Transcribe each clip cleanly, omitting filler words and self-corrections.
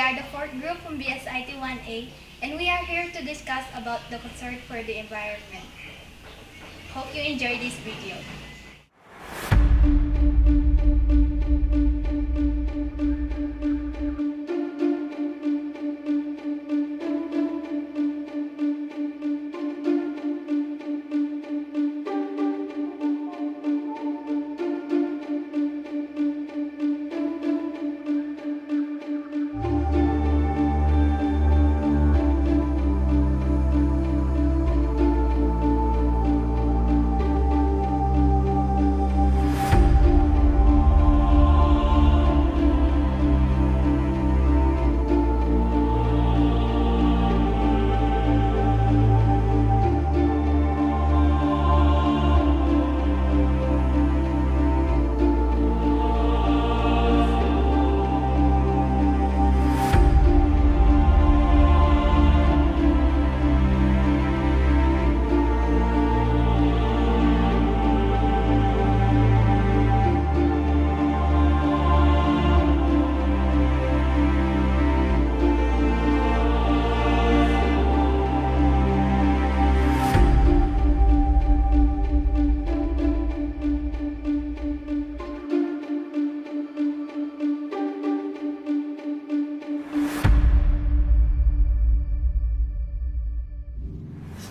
are the fourth group from BSIT 1A, and we are here to discuss about the concern for the environment. Hope you enjoy this video.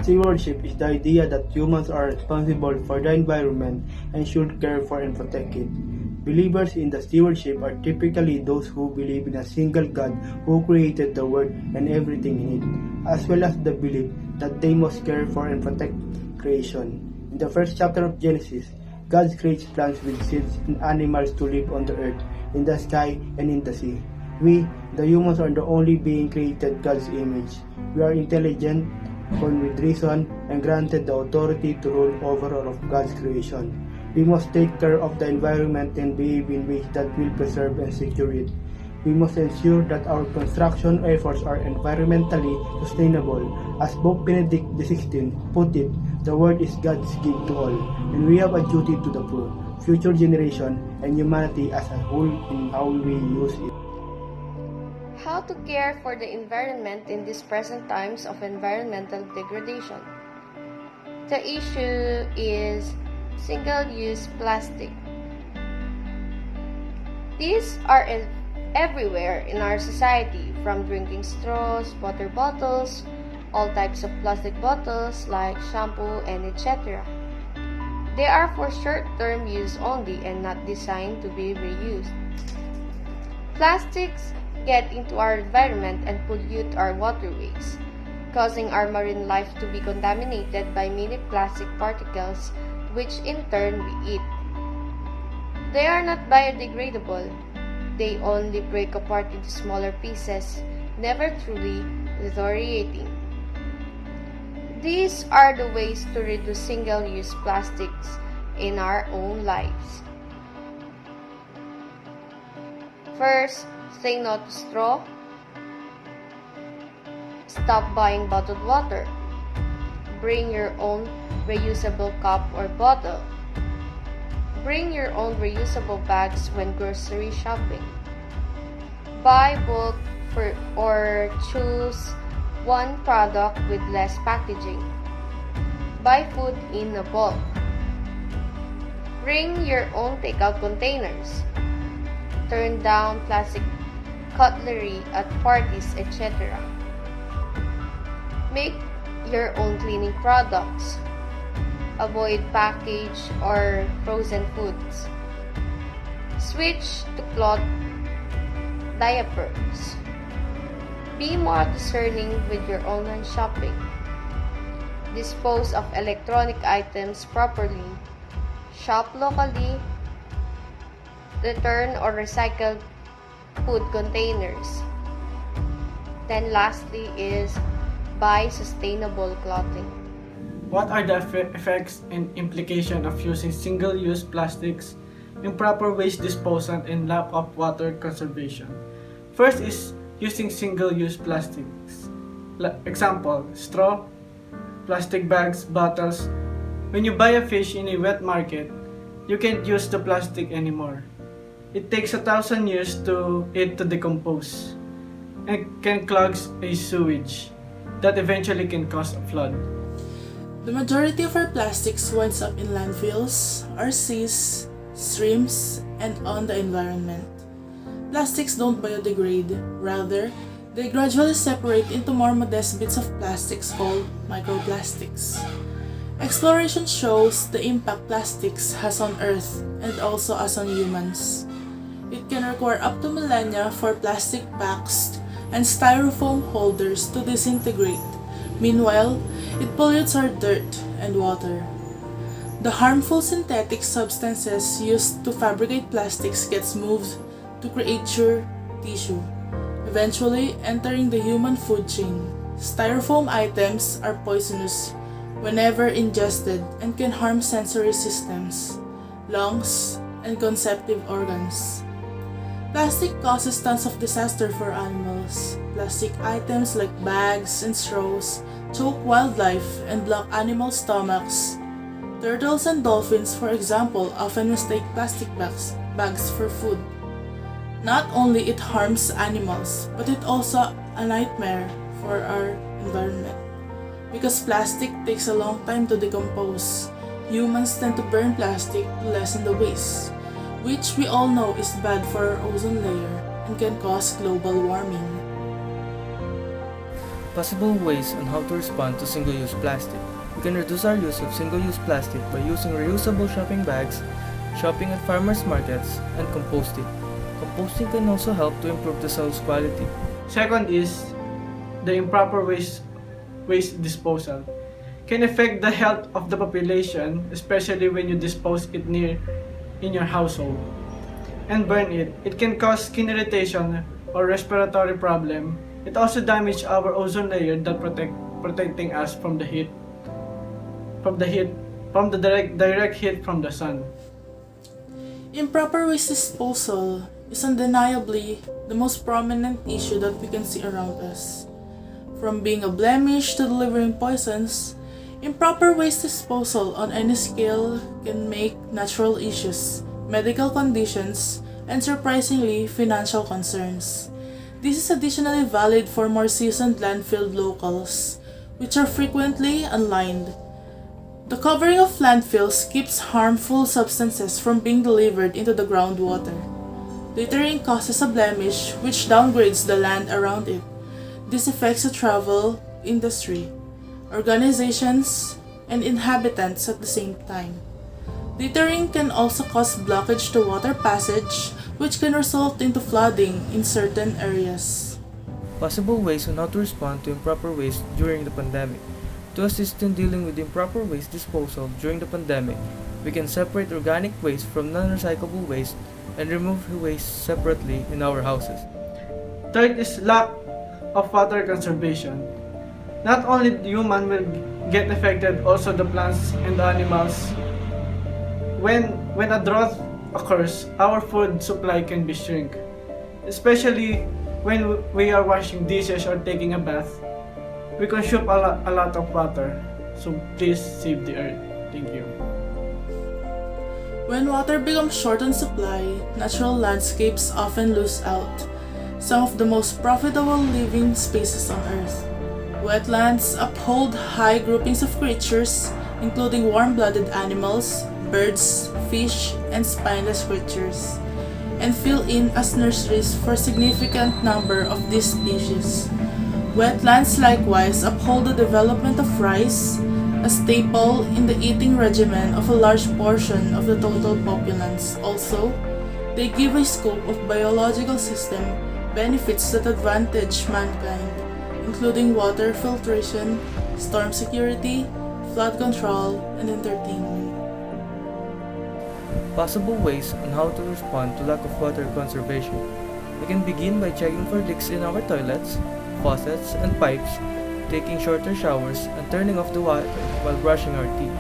Stewardship is the idea that humans are responsible for the environment and should care for and protect it. Believers in the stewardship are typically those who believe in a single God who created the world and everything in it, as well as the belief that they must care for and protect creation. In the first chapter of Genesis, God creates plants with seeds and animals to live on the earth, in the sky, and in the sea. We, the humans, are the only being created God's image. We are intelligent, born with reason, and granted the authority to rule over all of God's creation. We must take care of the environment and behave in ways that will preserve and secure it. We must ensure that our construction efforts are environmentally sustainable. As Pope Benedict XVI put it, the world is God's gift to all, and we have a duty to the poor, future generation, and humanity as a whole in how we use it. How to care for the environment in these present times of environmental degradation. The issue is single-use plastic. These are everywhere in our society, from drinking straws, water bottles, all types of plastic bottles like shampoo and etc. They are for short-term use only and not designed to be reused. Plastics get into our environment and pollute our waterways, causing our marine life to be contaminated by many plastic particles, which in turn we eat. They are not biodegradable. They only break apart into smaller pieces, never truly deteriorating. These are the ways to reduce single-use plastics in our own lives. First, say no to straw. Stop buying bottled water. Bring your own reusable cup or bottle. Bring your own reusable bags when grocery shopping. Buy bulk or choose one product with less packaging. Buy food in a bulk. Bring your own takeout containers. Turn down plastic cutlery at parties, etc. Make your own cleaning products. Avoid packaged or frozen foods. Switch to cloth diapers. Be more discerning with your online shopping. Dispose of electronic items properly. Shop locally. Return or recycle food containers. Then lastly is buy sustainable clothing. What are the effects and implications of using single-use plastics, improper waste disposal, and lack of water conservation? First is using single-use plastics. Example, straw, plastic bags, bottles. When you buy a fish in a wet market, you can't use the plastic anymore. It takes 1,000 years to it to decompose. and can clog a sewage that eventually can cause a flood. The majority of our plastics winds up in landfills, our seas, streams, and on the environment. Plastics don't biodegrade, rather, they gradually separate into more modest bits of plastics called microplastics. Exploration shows the impact plastics has on Earth and also as on humans. It can require up to millennia for plastic packs and styrofoam holders to disintegrate. Meanwhile, it pollutes our dirt and water. The harmful synthetic substances used to fabricate plastics gets moved to create your tissue, eventually entering the human food chain. Styrofoam items are poisonous whenever ingested and can harm sensory systems, lungs, and conceptive organs. Plastic causes tons of disaster for animals. Plastic items like bags and straws choke wildlife and block animal stomachs. Turtles and dolphins, for example, often mistake plastic bags for food. Not only it harms animals, but it also a nightmare for our environment. Because plastic takes a long time to decompose, humans tend to burn plastic to lessen the waste, which we all know is bad for our ozone layer and can cause global warming. Possible ways on how to respond to single-use plastic. We can reduce our use of single-use plastic by using reusable shopping bags, shopping at farmers markets, and composting. Composting can also help to improve the soil's quality. Second is the improper waste disposal can affect the health of the population, especially when you dispose it near in your household and burn it. It can cause skin irritation or respiratory problem. It also damages our ozone layer that protecting us from the direct heat from the sun. Improper waste disposal is undeniably the most prominent issue that we can see around us. From being a blemish to delivering poisons, improper waste disposal on any scale can make natural issues, medical conditions, and surprisingly, financial concerns. This is additionally valid for more seasoned landfill locals, which are frequently unlined. The covering of landfills keeps harmful substances from being delivered into the groundwater. Littering causes a blemish which downgrades the land around it. This affects the travel industry, organizations, and inhabitants at the same time. Littering can also cause blockage to water passage, which can result into flooding in certain areas. Possible ways on how to respond to improper waste during the pandemic. To assist in dealing with improper waste disposal during the pandemic, we can separate organic waste from non-recyclable waste and remove waste separately in our houses. Third is lack of water conservation. Not only the human will get affected, also the plants and the animals. When a drought occurs, our food supply can be shrink, especially when we are washing dishes or taking a bath. We consume a lot of water, so please save the earth. Thank you. When water becomes short on supply, natural landscapes often lose out some of the most profitable living spaces on Earth. Wetlands uphold high groupings of creatures, including warm-blooded animals, birds, fish, and spineless creatures, and fill in as nurseries for a significant number of these species. Wetlands likewise uphold the development of rice, a staple in the eating regimen of a large portion of the total populace. Also, they give a scope of biological system benefits that advantage mankind, including water filtration, storm security, flood control, and entertainment. Possible ways on how to respond to lack of water conservation. We can begin by checking for leaks in our toilets, faucets, and pipes, taking shorter showers, and turning off the water while brushing our teeth.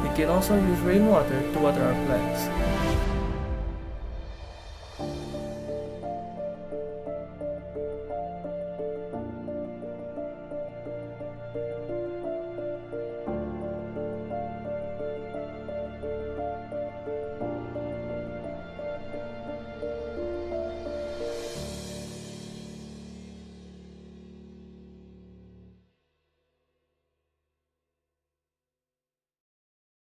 We can also use rainwater to water our plants.